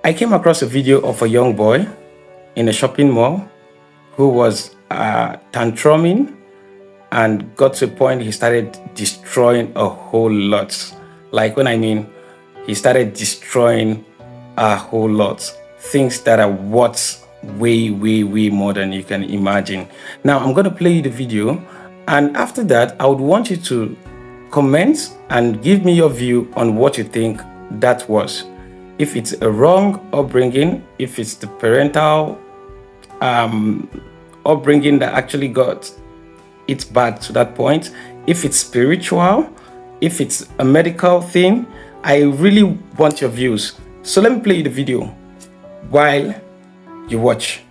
I came across a video of a young boy in a shopping mall who was tantruming and got to a point he started destroying a whole lot. Like when I mean he started destroying a whole lot. Things that are worth way, way, way more than you can imagine. Now I'm going to play you the video, and after that I would want you to comment and give me your view on what you think that was. If it's a wrong upbringing, if it's the parental upbringing that actually got it bad to that point, if it's spiritual, if it's a medical thing, I really want your views. So let me play the video while you watch.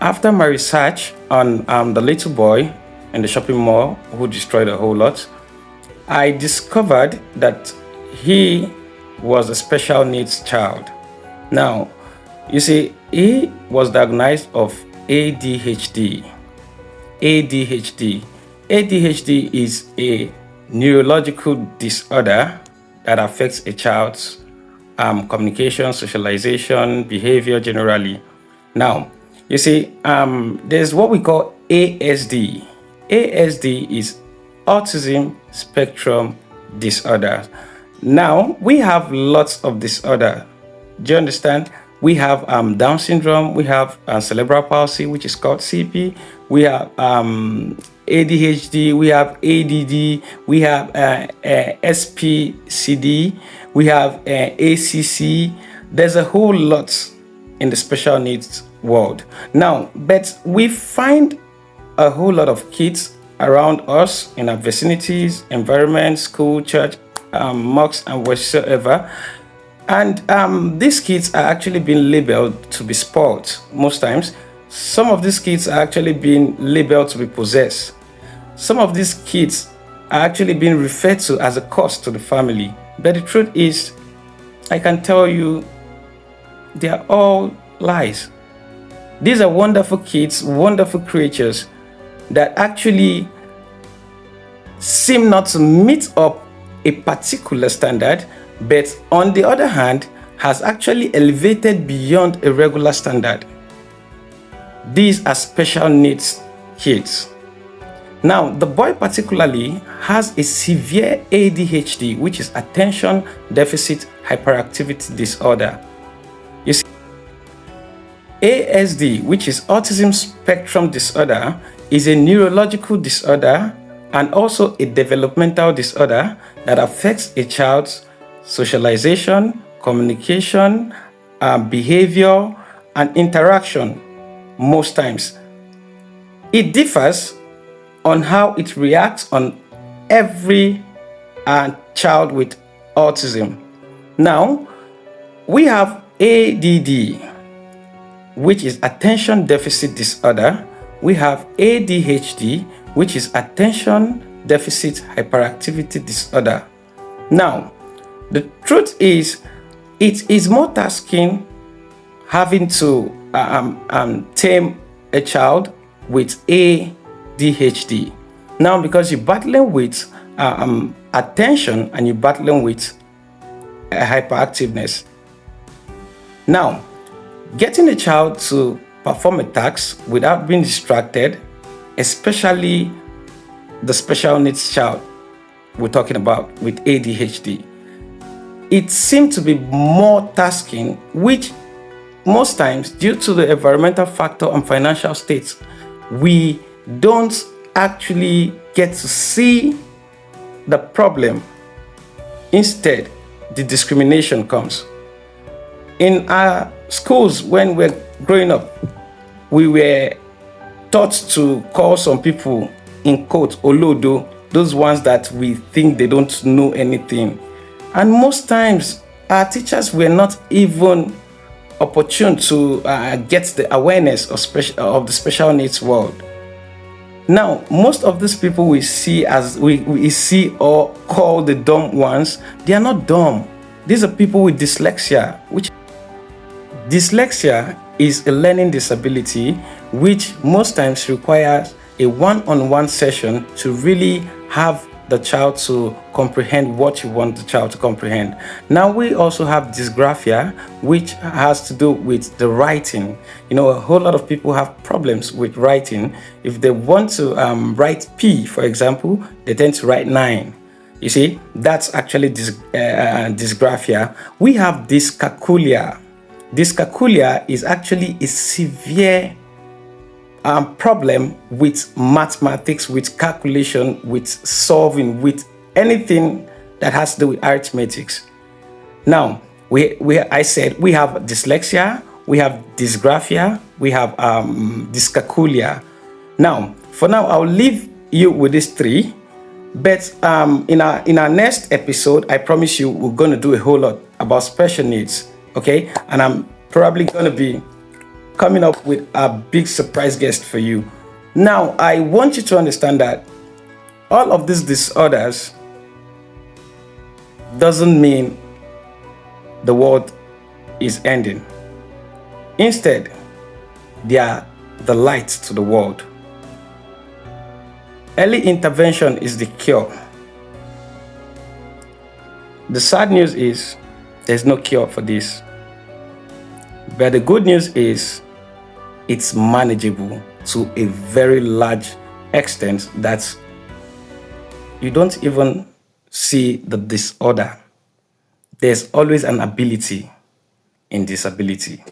After my research on the little boy in the shopping mall who destroyed a whole lot, I discovered that he was a special needs child. Now, you see, he was diagnosed of ADHD. ADHD. ADHD is a neurological disorder that affects a child's communication, socialization, behavior generally. Now, you see, there's what we call ASD. ASD is autism spectrum disorder. Now, we have lots of disorder. Do you understand? We have Down syndrome, we have cerebral palsy, which is called CP, we have ADHD, we have ADD, we have SPCD, we have ACC. There's a whole lot in the special needs world. Now, but we find a whole lot of kids around us in our vicinities, environment, school, church, mosques, and whatsoever. And these kids are actually being labeled to be spoiled most times. Some of these kids are actually being labeled to be possessed. Some of these kids are actually being referred to as a cost to the family. But the truth is, I can tell you, they are all lies. These are wonderful kids, wonderful creatures that actually seem not to meet up a particular standard, but on the other hand, has actually elevated beyond a regular standard. These are special needs kids. Now, the boy particularly has a severe ADHD, which is attention deficit hyperactivity disorder. You see, ASD, which is autism spectrum disorder, is a neurological disorder and also a developmental disorder that affects a child's socialization, communication, behavior, and interaction most times. It differs on how it reacts on every child with autism. Now, we have ADD, which is attention deficit disorder. We have ADHD, which is attention deficit hyperactivity disorder. Now, the truth is, it is more tasking having to tame a child with ADHD. Now, because you're battling with attention and you're battling with hyperactiveness. Now, getting a child to perform a task without being distracted, especially the special needs child we're talking about with ADHD, it seemed to be more tasking, which most times, due to the environmental factor and financial states, we don't actually get to see the problem. Instead, the discrimination comes. In our schools, when we're growing up, we were taught to call some people, in quote, olodo, those ones that we think they don't know anything. And most times, our teachers were not even opportune to get the awareness of the special needs world. Now, most of these people we see as we see or call the dumb ones, they are not dumb. These are people with dyslexia, which dyslexia is a learning disability which most times requires a one-on-one session to really have the child to comprehend what you want the child to comprehend. Now we also have dysgraphia, which has to do with the writing. You know, a whole lot of people have problems with writing. If they want to write P, for example, they tend to write 9. You see, that's actually dysgraphia. We have dyscalculia. Dyscalculia is actually a severe problem with mathematics, with calculation, with solving, with anything that has to do with arithmetics. Now, I said we have dyslexia, we have dysgraphia, we have dyscalculia. Now, for now, I'll leave you with these 3. But in our next episode, I promise you, we're going to do a whole lot about special needs. Okay, and I'm probably going to be coming up with a big surprise guest for you. Now, I want you to understand that all of these disorders doesn't mean the world is ending. Instead, they are the light to the world. Early intervention is the cure. The sad news is there's no cure for this. But the good news is it's manageable to a very large extent that you don't even see the disorder. There's always an ability in disability.